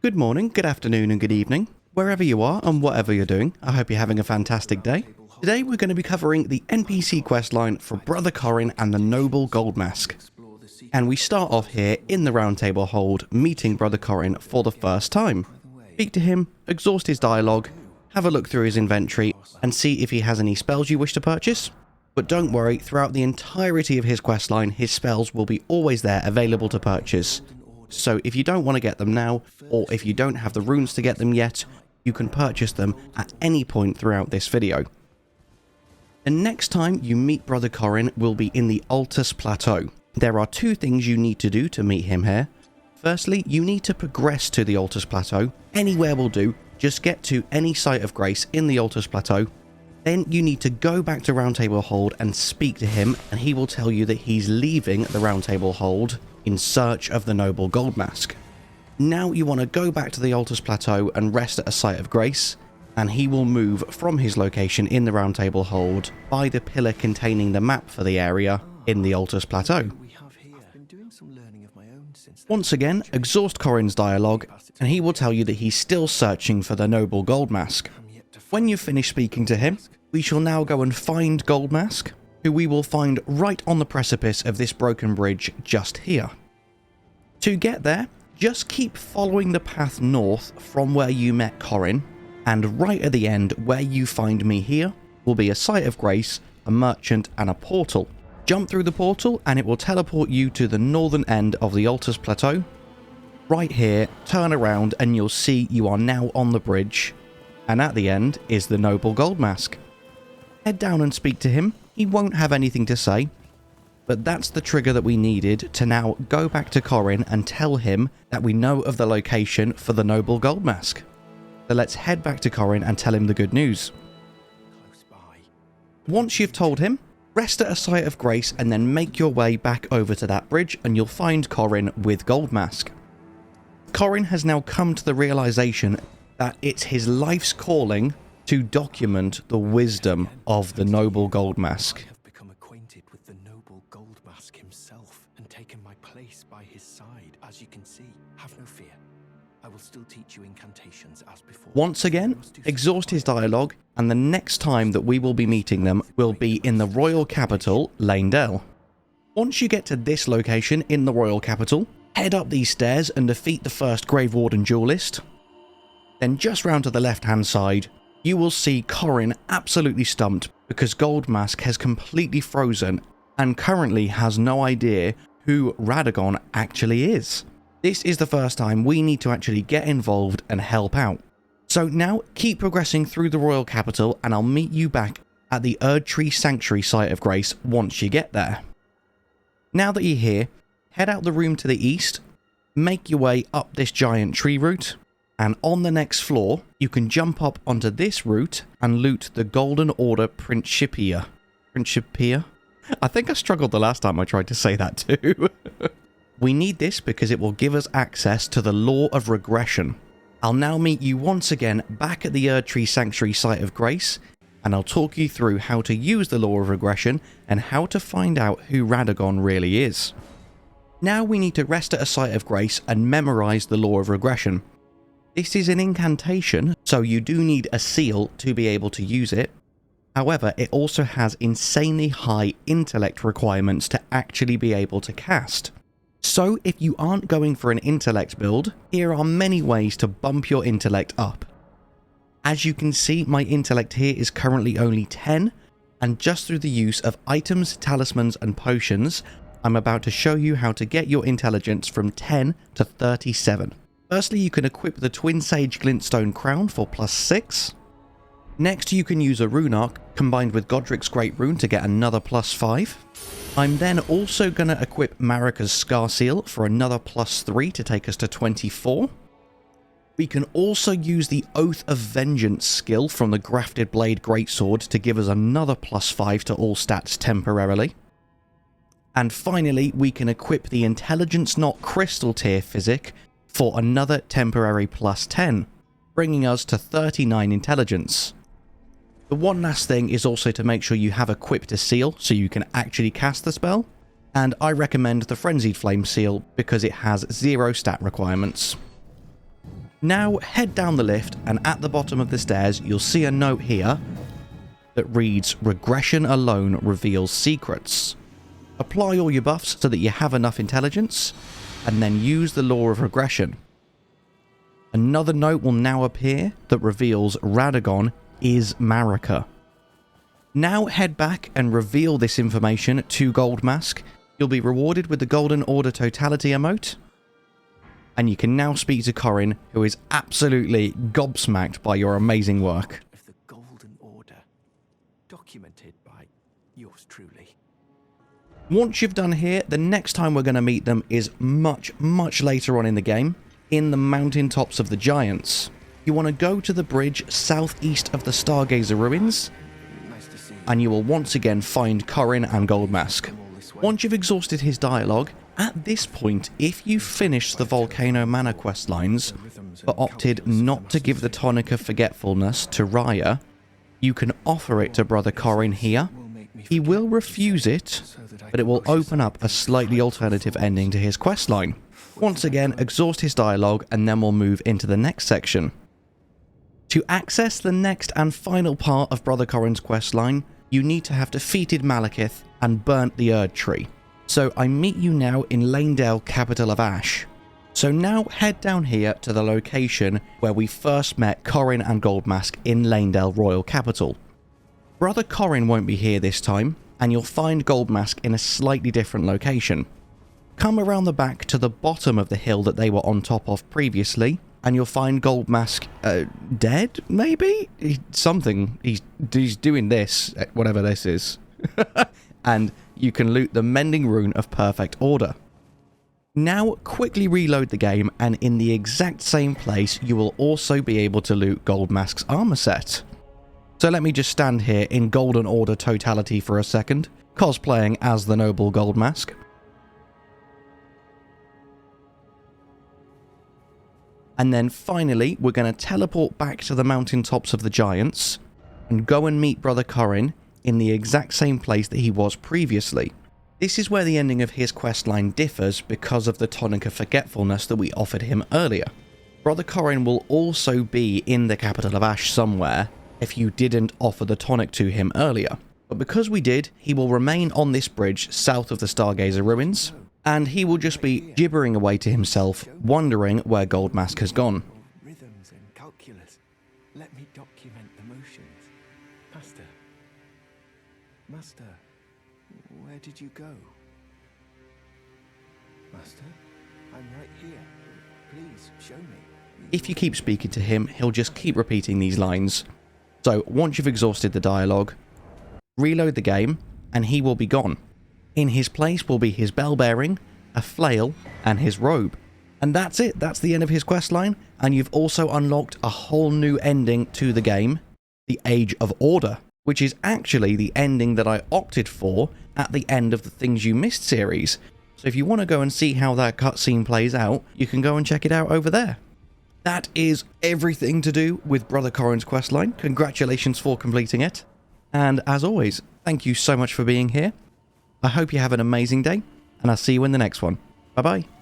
Good morning, good afternoon and good evening. Wherever you are and whatever you're doing, I hope you're having a fantastic day. Today we're going to be covering the NPC questline for Brother Corhyn and the Noble GOLDMASK. And we start off here in the Round Table Hold, meeting Brother Corhyn for the first time. Speak to him, exhaust his dialogue, have a look through his inventory and see if he has any spells you wish to purchase. But don't worry, throughout the entirety of his questline, his spells will be always there available to purchase. So if you don't want to get them now, or if you don't have the runes to get them yet, you can purchase them at any point throughout this video. And next time you meet Brother Corhyn will be in the Altus Plateau. There are two things you need to do to meet him here. Firstly, you need to progress to the Altus Plateau. Anywhere will do, just get to any site of grace in the Altus Plateau. Then you need to go back to Round Table Hold and speak to him, and he will tell you that he's leaving the Round Table Hold in search of the Noble GOLDMASK. Now you want to go back to the Altus Plateau and rest at a site of grace, and he will move from his location in the Round Table Hold by the pillar containing the map for the area in the Altus Plateau. Once again, exhaust Corhyn's dialogue, and he will tell you that he's still searching for the Noble GOLDMASK. When you've finished speaking to him, we shall now go and find GOLDMASK, who we will find right on the precipice of this broken bridge just here. To get there, just keep following the path north from where you met Corhyn, and right at the end where you find me here will be a site of grace, a merchant and a portal. Jump through the portal and it will teleport you to the northern end of the Altus Plateau. Right here, turn around and you'll see you are now on the bridge, and at the end is the Noble GOLDMASK. Head down and speak to him. He won't have anything to say, but that's the trigger that we needed to now go back to Corhyn and tell him that we know of the location for the Noble GOLDMASK. So let's head back to Corhyn and tell him the good news. Once you've told him, rest at a site of grace and then make your way back over to that bridge and you'll find Corhyn with GOLDMASK. Corhyn has now come to the realization that it's his life's calling to document the wisdom of the Noble GOLDMASK. I have become acquainted with the Noble GOLDMASK himself and taken my place by his side. As you can see, have no fear. I will still teach you incantations as before. Once again, exhaust his dialogue, and the next time that we will be meeting them will be in the royal capital, Leyndell. Once you get to this location in the royal capital, head up these stairs and defeat the first Grave Warden duelist. Then just round to the left-hand side, you will see Corhyn absolutely stumped because GOLDMASK has completely frozen and currently has no idea who Radagon actually is. This is the first time we need to actually get involved and help out. So now keep progressing through the royal capital and I'll meet you back at the Erdtree Sanctuary site of grace once you get there. Now that you're here, head out the room to the east, make your way up this giant tree route, and on the next floor, you can jump up onto this route and loot the Golden Order Principia. Principia? I think I struggled the last time I tried to say that too. We need this because it will give us access to the Law of Regression. I'll now meet you once again back at the Erdtree Sanctuary site of grace, and I'll talk you through how to use the Law of Regression and how to find out who Radagon really is. Now we need to rest at a site of grace and memorize the Law of Regression. This is an incantation, so you do need a seal to be able to use it. However, it also has insanely high intellect requirements to actually be able to cast. So if you aren't going for an intellect build, here are many ways to bump your intellect up. As you can see, my intellect here is currently only 10, and just through the use of items, talismans and potions, I'm about to show you how to get your intelligence from 10 to 37. Firstly, you can equip the Twin Sage Glintstone Crown for +6. Next, you can use a Rune Arc combined with Godric's Great Rune to get another +5. I'm then also going to equip Marika's Scar Seal for another +3 to take us to 24. We can also use the Oath of Vengeance skill from the Grafted Blade Greatsword to give us another +5 to all stats temporarily. And finally, we can equip the Intelligence Knot Crystal Tier Physic for another temporary +10, bringing us to 39 intelligence. The one last thing is also to make sure you have equipped a seal so you can actually cast the spell, and I recommend the Frenzied Flame seal because it has 0 stat requirements. Now head down the lift, and at the bottom of the stairs you'll see a note here that reads, "Regression alone reveals secrets." Apply all your buffs so that you have enough intelligence, and then use the Law of Regression. Another note will now appear that reveals Radagon is Marika. Now head back and reveal this information to GOLDMASK. You'll be rewarded with the Golden Order Totality emote. And you can now speak to Corhyn, who is absolutely gobsmacked by your amazing work. Of the Golden Order, documented by yours truly. Once you've done here, the next time we're going to meet them is much later on in the game, in the mountaintops of the Giants. You want to go to the bridge southeast of the Stargazer ruins, Nice to see you. and you will once again find Corhyn and GOLDMASK. Once you've exhausted his dialogue, at this point, if you finish the Volcano Manor quest lines, but opted not to give the Tonic of Forgetfulness to Raya, you can offer it to Brother Corhyn here. He will refuse it, but it will open up a slightly alternative ending to his questline. Once again, exhaust his dialogue, and then we'll move into the next section. To access the next and final part of Brother Corhyn's questline, you need to have defeated Malekith and burnt the Erd Tree. So I meet you now in Lanedale, capital of Ash. So now head down here to the location where we first met Corhyn and GOLDMASK in Lanedale Royal Capital. Brother Corhyn won't be here this time, and you'll find GOLDMASK in a slightly different location. Come around the back to the bottom of the hill that they were on top of previously, and you'll find GOLDMASK dead, maybe? He's doing this, whatever this is. And you can loot the Mending Rune of Perfect Order. Now quickly reload the game, and in the exact same place you will also be able to loot GOLDMASK's armor set. So let me just stand here in Golden Order totality for a second, cosplaying as the noble GOLDMASK. And then finally, we're going to teleport back to the mountaintops of the Giants and go and meet Brother Corhyn in the exact same place that he was previously. This is where the ending of his questline differs because of the Tonic of Forgetfulness that we offered him earlier. Brother Corhyn will also be in the capital of Ash somewhere if you didn't offer the tonic to him earlier. But because we did, he will remain on this bridge south of the Stargazer ruins, and he will just be gibbering away to himself, wondering where GOLDMASK has gone. Rhythms and calculus. Let me document the motions. Master, where did you go? Master, I'm right here. Please, show me. If you keep speaking to him, he'll just keep repeating these lines. So once you've exhausted the dialogue, reload the game, and he will be gone. In his place will be his bell bearing, a flail, and his robe. And that's it, that's the end of his questline, and you've also unlocked a whole new ending to the game, the Age of Order, which is actually the ending that I opted for at the end of the Things You Missed series. So if you want to go and see how that cutscene plays out, you can go and check it out over there. That is everything to do with Brother Corhyn's questline. Congratulations for completing it. And as always, thank you so much for being here. I hope you have an amazing day, and I'll see you in the next one. Bye-bye.